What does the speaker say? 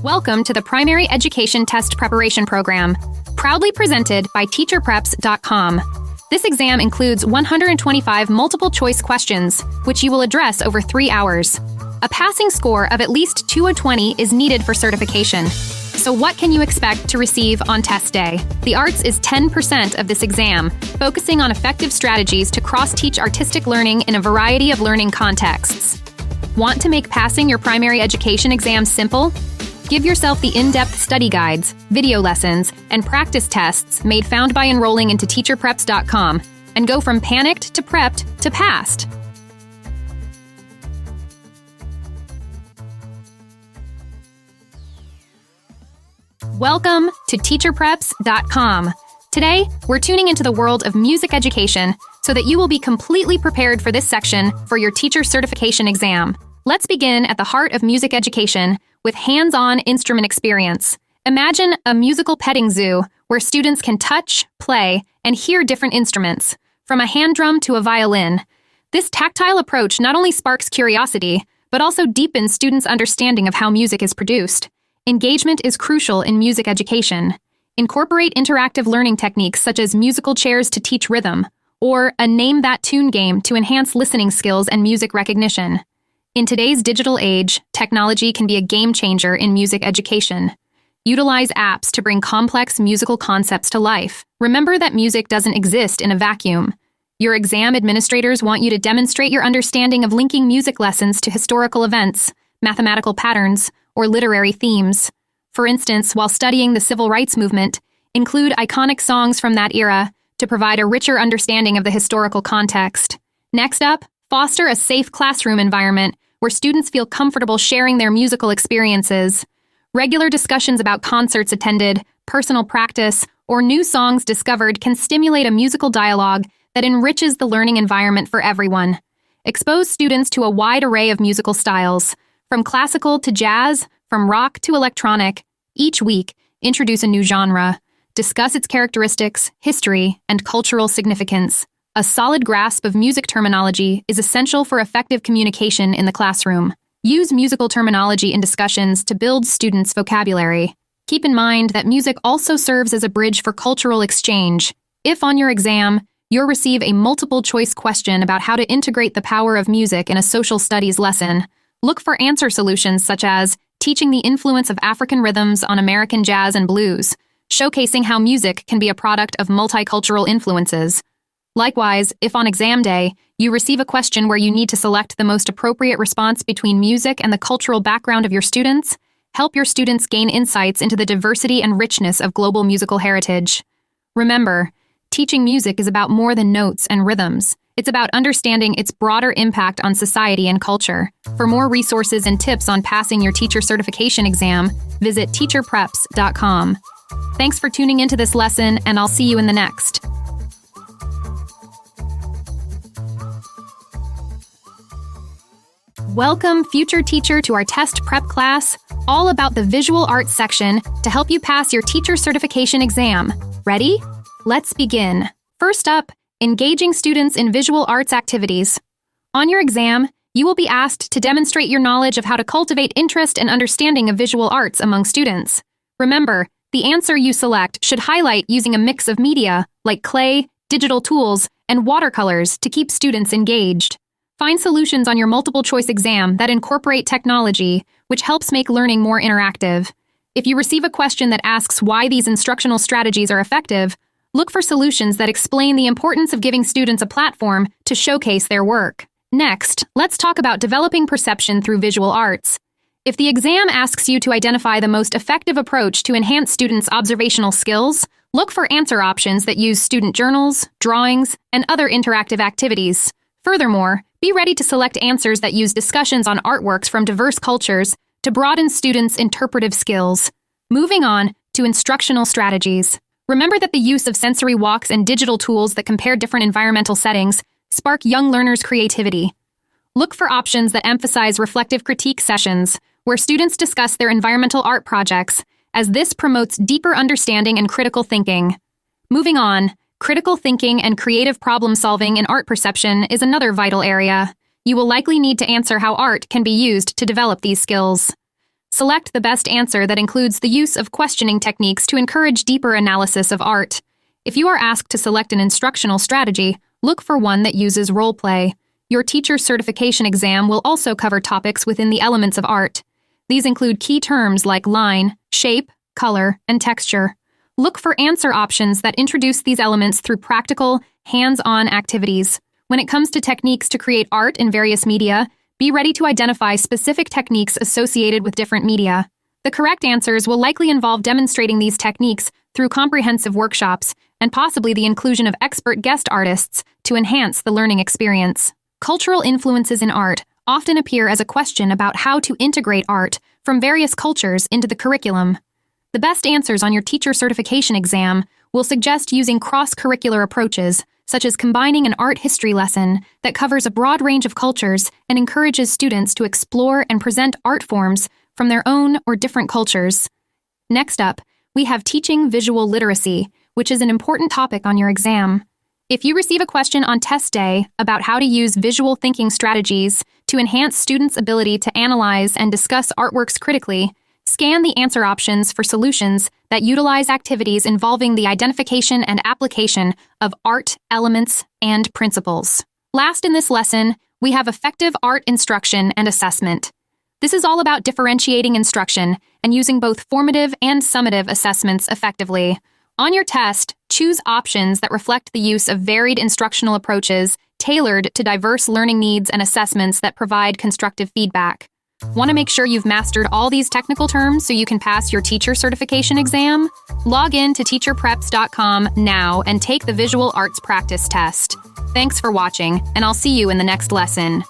Welcome to the Primary Education Test Preparation Program, proudly presented by TeacherPreps.com. This exam includes 125 multiple-choice questions, which you will address over 3 hours. A passing score of at least 2 of 20 is needed for certification. So what can you expect to receive on test day? The arts is 10% of this exam, focusing on effective strategies to cross-teach artistic learning in a variety of learning contexts. Want to make passing your primary education exam simple? Give yourself the in-depth study guides, video lessons, and practice tests found by enrolling into TeacherPreps.com and go from panicked to prepped to passed. Welcome to TeacherPreps.com. Today, we're tuning into the world of music education so that you will be completely prepared for this section for your teacher certification exam. Let's begin at the heart of music education with hands-on instrument experience. Imagine a musical petting zoo where students can touch, play, and hear different instruments, from a hand drum to a violin. This tactile approach not only sparks curiosity, but also deepens students' understanding of how music is produced. Engagement is crucial in music education. Incorporate interactive learning techniques such as musical chairs to teach rhythm, or a Name That Tune game to enhance listening skills and music recognition. In today's digital age, technology can be a game changer in music education. Utilize apps to bring complex musical concepts to life. Remember that music doesn't exist in a vacuum. Your exam administrators want you to demonstrate your understanding of linking music lessons to historical events, mathematical patterns, or literary themes. For instance, while studying the civil rights movement, include iconic songs from that era to provide a richer understanding of the historical context. Next up, foster a safe classroom environment where students feel comfortable sharing their musical experiences. Regular discussions about concerts attended, personal practice, or new songs discovered can stimulate a musical dialogue that enriches the learning environment for everyone. Expose students to a wide array of musical styles, from classical to jazz, from rock to electronic. Each week, introduce a new genre. Discuss its characteristics, history, and cultural significance. A solid grasp of music terminology is essential for effective communication in the classroom. Use musical terminology in discussions to build students' vocabulary. Keep in mind that music also serves as a bridge for cultural exchange. If on your exam, you'll receive a multiple-choice question about how to integrate the power of music in a social studies lesson, look for answer solutions such as teaching the influence of African rhythms on American jazz and blues, showcasing how music can be a product of multicultural influences. Likewise, if on exam day, you receive a question where you need to select the most appropriate response between music and the cultural background of your students, help your students gain insights into the diversity and richness of global musical heritage. Remember, teaching music is about more than notes and rhythms. It's about understanding its broader impact on society and culture. For more resources and tips on passing your teacher certification exam, visit TeacherPreps.com. Thanks for tuning into this lesson, and I'll see you in the next. Welcome, future teacher, to our test prep class, all about the visual arts section to help you pass your teacher certification exam. Ready? Let's begin. First up, engaging students in visual arts activities. On your exam, you will be asked to demonstrate your knowledge of how to cultivate interest and understanding of visual arts among students. Remember, the answer you select should highlight using a mix of media, like clay, digital tools, and watercolors to keep students engaged. Find solutions on your multiple-choice exam that incorporate technology, which helps make learning more interactive. If you receive a question that asks why these instructional strategies are effective, look for solutions that explain the importance of giving students a platform to showcase their work. Next, let's talk about developing perception through visual arts. If the exam asks you to identify the most effective approach to enhance students' observational skills, look for answer options that use student journals, drawings, and other interactive activities. Furthermore, be ready to select answers that use discussions on artworks from diverse cultures to broaden students' interpretive skills. Moving on to instructional strategies. Remember that the use of sensory walks and digital tools that compare different environmental settings spark young learners' creativity. Look for options that emphasize reflective critique sessions, where students discuss their environmental art projects, as this promotes deeper understanding and critical thinking. Moving on, critical thinking and creative problem-solving in art perception is another vital area. You will likely need to answer how art can be used to develop these skills. Select the best answer that includes the use of questioning techniques to encourage deeper analysis of art. If you are asked to select an instructional strategy, look for one that uses role play. Your teacher certification exam will also cover topics within the elements of art. These include key terms like line, shape, color, and texture. Look for answer options that introduce these elements through practical, hands-on activities. When it comes to techniques to create art in various media, be ready to identify specific techniques associated with different media. The correct answers will likely involve demonstrating these techniques through comprehensive workshops and possibly the inclusion of expert guest artists to enhance the learning experience. Cultural influences in art often appear as a question about how to integrate art from various cultures into the curriculum. The best answers on your teacher certification exam will suggest using cross-curricular approaches, such as combining an art history lesson that covers a broad range of cultures and encourages students to explore and present art forms from their own or different cultures. Next up, we have teaching visual literacy, which is an important topic on your exam. If you receive a question on test day about how to use visual thinking strategies to enhance students' ability to analyze and discuss artworks critically, scan the answer options for solutions that utilize activities involving the identification and application of art elements and principles. Last in this lesson, we have effective art instruction and assessment. This is all about differentiating instruction and using both formative and summative assessments effectively. On your test, choose options that reflect the use of varied instructional approaches tailored to diverse learning needs and assessments that provide constructive feedback. Want to make sure you've mastered all these technical terms so you can pass your teacher certification exam? Log in to teacherpreps.com now and take the visual arts practice test. Thanks for watching, and I'll see you in the next lesson.